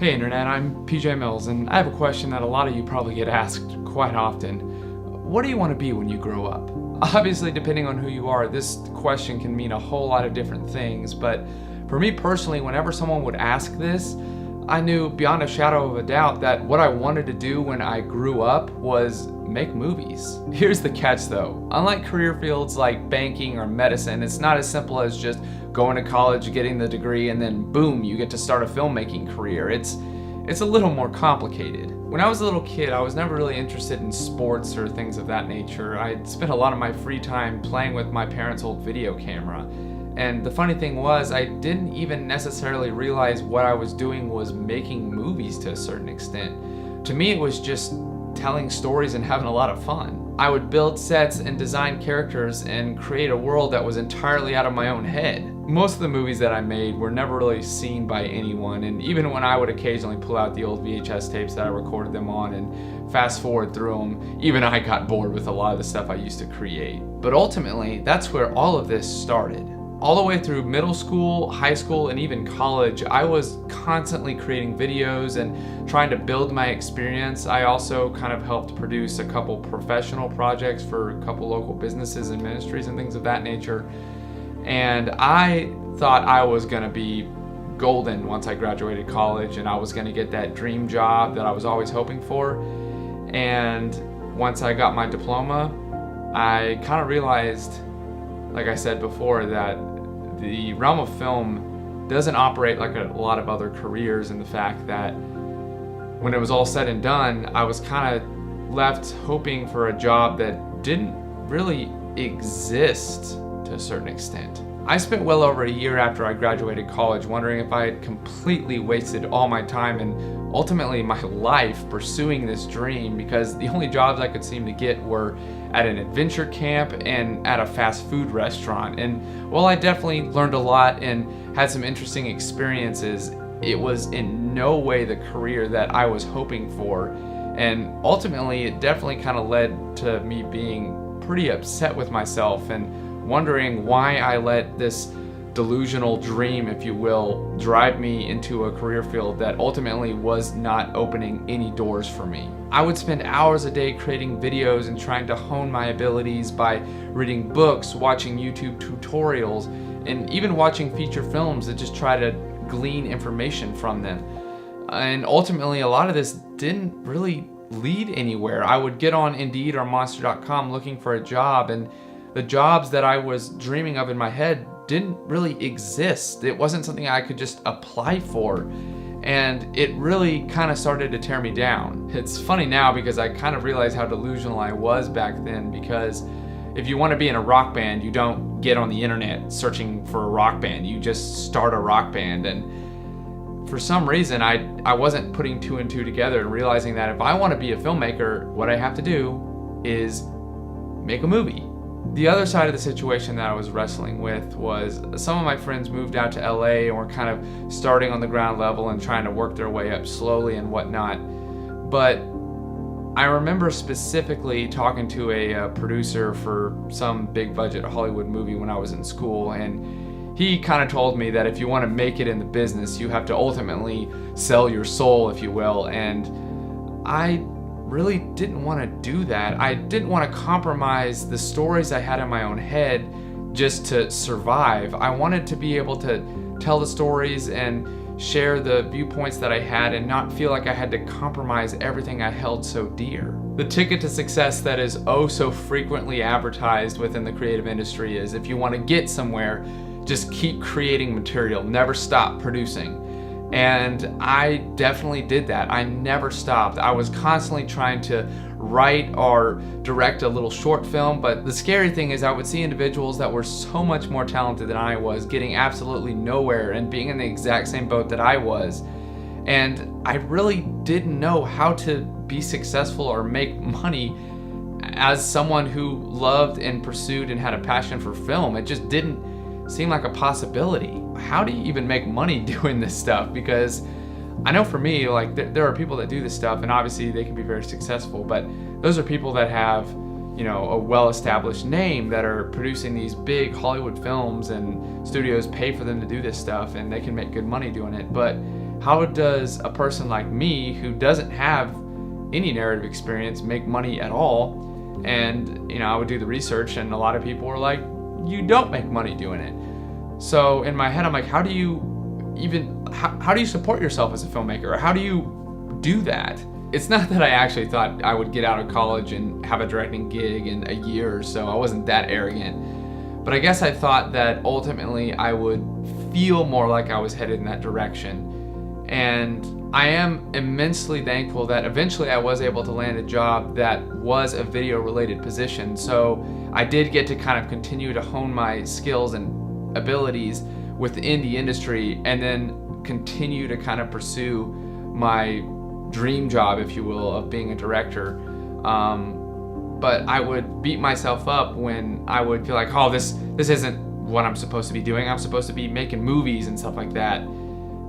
Hey Internet, I'm PJ Mills, and I have a question that a lot of you probably get asked quite often. What do you want to be when you grow up? Obviously, depending on who you are, this question can mean a whole lot of different things, but for me personally, whenever someone would ask this, I knew beyond a shadow of a doubt that what I wanted to do when I grew up was make movies. Here's the catch though. Unlike career fields like banking or medicine, it's not as simple as just going to college, getting the degree, and then boom, you get to start a filmmaking career. It's a little more complicated. When I was a little kid, I was never really interested in sports or things of that nature. I spent a lot of my free time playing with my parents' old video camera. And the funny thing was, I didn't even necessarily realize what I was doing was making movies to a certain extent. To me, it was just telling stories and having a lot of fun. I would build sets and design characters and create a world that was entirely out of my own head. Most of the movies that I made were never really seen by anyone, and even when I would occasionally pull out the old VHS tapes that I recorded them on and fast forward through them, even I got bored with a lot of the stuff I used to create. But ultimately, that's where all of this started. All the way through middle school, high school, and even college, I was constantly creating videos and trying to build my experience. I also kind of helped produce a couple professional projects for a couple local businesses and ministries and things of that nature. And I thought I was gonna be golden once I graduated college, and I was gonna get that dream job that I was always hoping for. And once I got my diploma, I kind of realized, like I said before, that the realm of film doesn't operate like a lot of other careers, in the fact that when it was all said and done, I was kind of left hoping for a job that didn't really exist to a certain extent. I spent well over a year after I graduated college wondering if I had completely wasted all my time and ultimately my life pursuing this dream, because the only jobs I could seem to get were at an adventure camp and at a fast food restaurant. And while I definitely learned a lot and had some interesting experiences, it was in no way the career that I was hoping for. And ultimately, it definitely kind of led to me being pretty upset with myself and wondering why I let this delusional dream, if you will, drive me into a career field that ultimately was not opening any doors for me. I would spend hours a day creating videos and trying to hone my abilities by reading books, watching YouTube tutorials, and even watching feature films that just try to glean information from them. And ultimately, a lot of this didn't really lead anywhere. I would get on Indeed or Monster.com looking for a job, and the jobs that I was dreaming of in my head didn't really exist. It wasn't something I could just apply for. And it really kind of started to tear me down. It's funny now because I kind of realize how delusional I was back then, because if you want to be in a rock band, you don't get on the internet searching for a rock band. You just start a rock band. And for some reason, I wasn't putting two and two together and realizing that if I want to be a filmmaker, what I have to do is make a movie. The other side of the situation that I was wrestling with was some of my friends moved out to LA and were kind of starting on the ground level and trying to work their way up slowly and whatnot. But I remember specifically talking to a producer for some big budget Hollywood movie when I was in school, and he kind of told me that if you want to make it in the business, you have to ultimately sell your soul, if you will. And I really didn't want to do that. I didn't want to compromise the stories I had in my own head just to survive. I wanted to be able to tell the stories and share the viewpoints that I had and not feel like I had to compromise everything I held so dear. The ticket to success that is oh so frequently advertised within the creative industry is, if you want to get somewhere, just keep creating material, never stop producing. And I definitely did that. I never stopped. I was constantly trying to write or direct a little short film, but the scary thing is I would see individuals that were so much more talented than I was getting absolutely nowhere and being in the exact same boat that I was. And I really didn't know how to be successful or make money as someone who loved and pursued and had a passion for film. It just didn't seem like a possibility. How do you even make money doing this stuff? Because I know for me, like there are people that do this stuff and obviously they can be very successful, but those are people that have, you know, a well-established name, that are producing these big Hollywood films and studios pay for them to do this stuff and they can make good money doing it. But how does a person like me who doesn't have any narrative experience make money at all? And I would do the research, and a lot of people were like, you don't make money doing it. So in my head, I'm like, how do you support yourself as a filmmaker? Or how do you do that? It's not that I actually thought I would get out of college and have a directing gig in a year or so. I wasn't that arrogant. But I guess I thought that ultimately I would feel more like I was headed in that direction. And I am immensely thankful that eventually I was able to land a job that was a video-related position. So I did get to kind of continue to hone my skills and abilities within the industry, and then continue to kind of pursue my dream job, if you will, of being a director. But I would beat myself up when I would feel like, oh, this isn't what I'm supposed to be doing. I'm supposed to be making movies and stuff like that.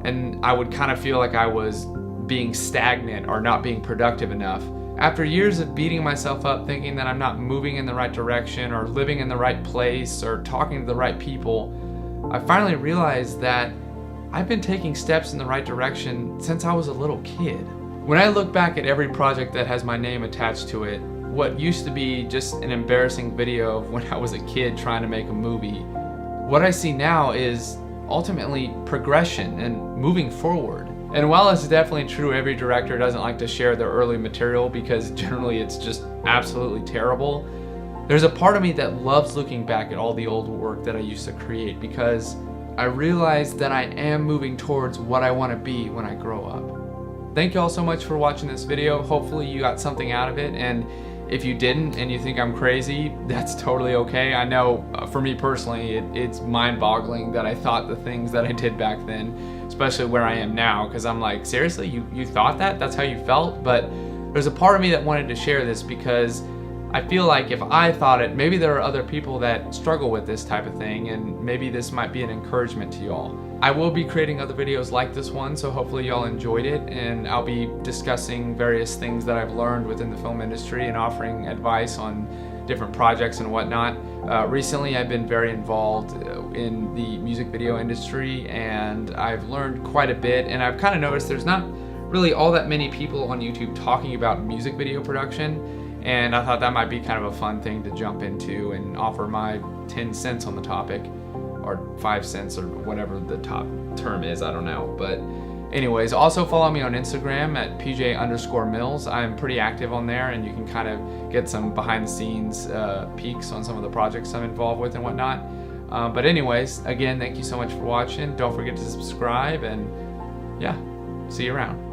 And I would kind of feel like I was being stagnant or not being productive enough. After years of beating myself up, thinking that I'm not moving in the right direction or living in the right place or talking to the right people, I finally realized that I've been taking steps in the right direction since I was a little kid. When I look back at every project that has my name attached to it, what used to be just an embarrassing video of when I was a kid trying to make a movie, what I see now is ultimately progression and moving forward. And while it's definitely true every director doesn't like to share their early material because generally it's just absolutely terrible, there's a part of me that loves looking back at all the old work that I used to create, because I realize that I am moving towards what I want to be when I grow up. Thank you all so much for watching this video. Hopefully you got something out of it, and if you didn't and you think I'm crazy, that's totally okay. I know for me personally, it's mind-boggling that I thought the things that I did back then, especially where I am now, because I'm like, seriously, you thought that? That's how you felt? But there's a part of me that wanted to share this because I feel like if I thought it, maybe there are other people that struggle with this type of thing, and maybe this might be an encouragement to y'all. I will be creating other videos like this one, so hopefully y'all enjoyed it, and I'll be discussing various things that I've learned within the film industry and offering advice on different projects and whatnot. Recently I've been very involved in the music video industry, and I've learned quite a bit, and I've kind of noticed there's not really all that many people on YouTube talking about music video production. And I thought that might be kind of a fun thing to jump into and offer my 10 cents on the topic, or 5 cents, or whatever the top term is, I don't know. But anyways, also follow me on Instagram at PJ_Mills. I'm pretty active on there, and you can kind of get some behind the scenes peeks on some of the projects I'm involved with and whatnot. But anyways, again, thank you so much for watching. Don't forget to subscribe, and yeah, see you around.